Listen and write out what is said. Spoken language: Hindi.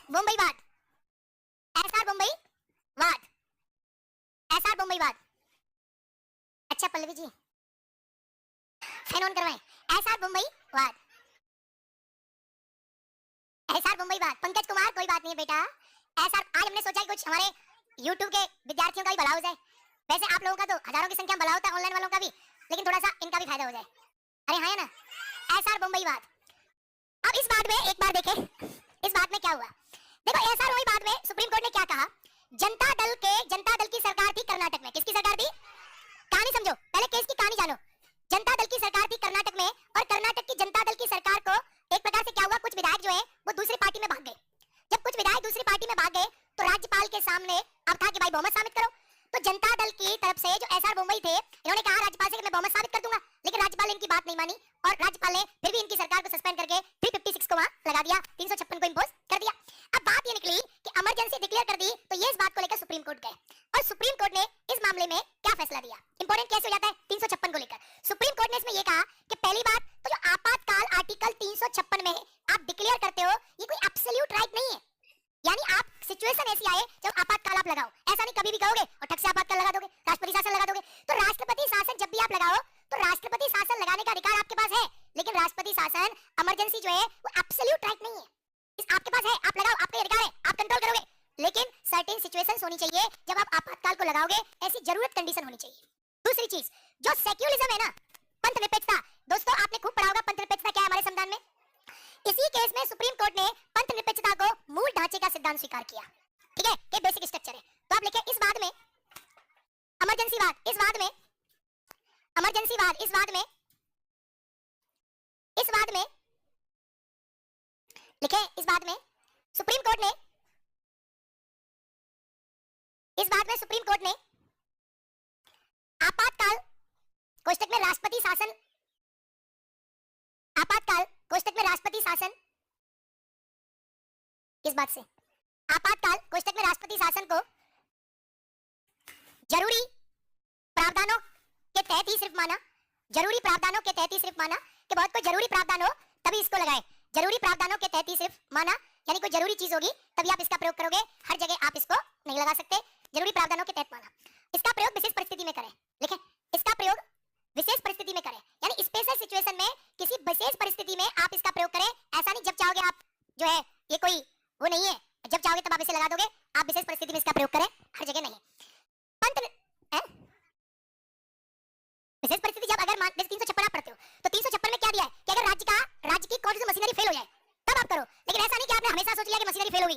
बम्बई वाद, एसआर बम्बई वाद, एसआर बम्बई वाद। अच्छा पल्लवी जी फैन ऑन करवाएं। एसआर बम्बई वाद, एसआर बम्बई वाद। पंकज कुमार कोई बात नहीं है बेटा। एसआर आज हमने सोचा कि कुछ हमारे YouTube के विद्यार्थियों का भी भला हो जाए। वैसे आप लोगों का तो हजारों की संख्या में भला होता है, ऑनलाइन वालों का भी, लेकिन थोड़ा सा इनका भी फायदा हो जाए। अरे हाँ है ना। एसआर बम्बई वाद। अब इस बात में एक बार देखें, इस बात में क्या हुआ। देखो एसआर बम्बई वाद में सुप्रीम कोर्ट ने क्या कहा। जनता दल की सरकार थी कर्नाटक में। किसकी सरकार थी? कहानी समझो, पहले केस की कहानी जानो। जनता दल की सरकार थी कर्नाटक में, और कर्नाटक की जनता दल की सरकार को एक प्रकार से क्या हुआ, कुछ विधायक जो है वो दूसरी पार्टी में भाग गए। जब कुछ विधायक दूसरी पार्टी में भाग गए तो राज्यपाल के सामने अब था कि भाई बहुमत साबित करो। तो जनता दल की तरफ से जो एसआर बम्बई थे, इन्होंने कहा राज्यपाल से कि मैं बहुमत साबित कर दूंगा, लेकिन राज्यपाल ने इनकी बात नहीं मानी और राज्यपाल ने फिर भी इनकी सरकार को सस्पेंड करके 356 को वहां लगा दिया, 356 को इंपोज कर दिया। अब बात ये निकली कि इमरजेंसी डिक्लेयर कर दी, तो ये इस बात को लेकर सुप्रीम कोर्ट गए और सुप्रीम कोर्ट ने इस मामले में क्या फैसला दिया। इंपॉर्टेंट केस हो जाता है 356 को लेकर। सुप्रीम कोर्ट ने इसमें ये कहा कि पहली बात तो जो आपातकाल आर्टिकल 356 में आप डिक्लेयर करते हो, ये कोई एब्सोल्यूट राइट नहीं है। यानी आप सिचुएशन ऐसी आए जब आपातकाल आप लगाओ, ऐसा नहीं कभी भी कहोगे और ठक से आपातकाल लगा दोगे, राष्ट्रपति शासन लगा दोगे। तो राष्ट्रपति शासन जब भी आप लगाओ तो राष्ट्रपति शासन लगाने का अधिकार आपके पास है, लेकिन राष्ट्रपति शासन इमरजेंसी जो है वो एब्सोल्यूट राइट नहीं है। इस आपके पास है, आप लगाओ, आपका अधिकार है, आप कंट्रोल करोगे, लेकिन सर्टेन सिचुएशंस होनी चाहिए जब आप आपातकाल को लगाओगे, ऐसी जरूरत कंडीशन होनी चाहिए। दूसरी चीज जो सेक्युलरिज्म है ना, पंथ निरपेक्षता, दोस्तों आपने खूब पढ़ा होगा पंथ निरपेक्षता क्या है हमारे संविधान में। इसी केस में सुप्रीम कोर्ट ने पंथ निरपेक्षता को मूल ढांचे का सिद्धांत स्वीकार किया। ठीक है, ये बेसिक स्ट्रक्चर है। तो आप लिखे इस वाद में इमरजेंसी वाद, इस वाद में इमरजेंसी वाद, इस वाद में लिखे, इस बात में सुप्रीम कोर्ट ने, इस बात में सुप्रीम कोर्ट ने आपातकाल कोष्टक में राष्ट्रपति शासन, आपातकाल कोष्टक में राष्ट्रपति शासन, किस बात से आपातकाल कोष्टक में राष्ट्रपति शासन को जरूरी प्रावधानों के तहत ही सिर्फ माना, जरूरी प्रावधानों के तहत ही सिर्फ माना कि बहुत कोई जरूरी प्रावधान हो तभी इसको लगाए। जरूरी प्रावधानों के तहत ही सिर्फ माना, यानी कोई जरूरी चीज होगी तभी आप इसका प्रयोग करोगे, हर जगह आप इसको नहीं लगा सकते। जरूरी प्रावधानों के तहत माना, इसका प्रयोग विशेष परिस्थिति में करें। लिखें, इसका प्रयोग विशेष परिस्थिति में करें, यानी स्पेशल सिचुएशन में, किसी विशेष परिस्थिति में आप इसका प्रयोग करें। ऐसा नहीं जब चाहोगे आप जो है, ये कोई वो नहीं है, जब चाहोगे तब आप इसे लगा दोगे। आप विशेष परिस्थिति में इसका प्रयोग करें, हर जगह नहीं। पंत विशेष परिस्थिति जब अगर 356 आप पढ़ते हो तो 356 में क्या दिया है कि अगर राज्य की कौन सी मशीनरी फेल हो जाए तब आप करो, लेकिन ऐसा नहीं कि आपने हमेशा सोच लिया कि मशीनरी फेल होगी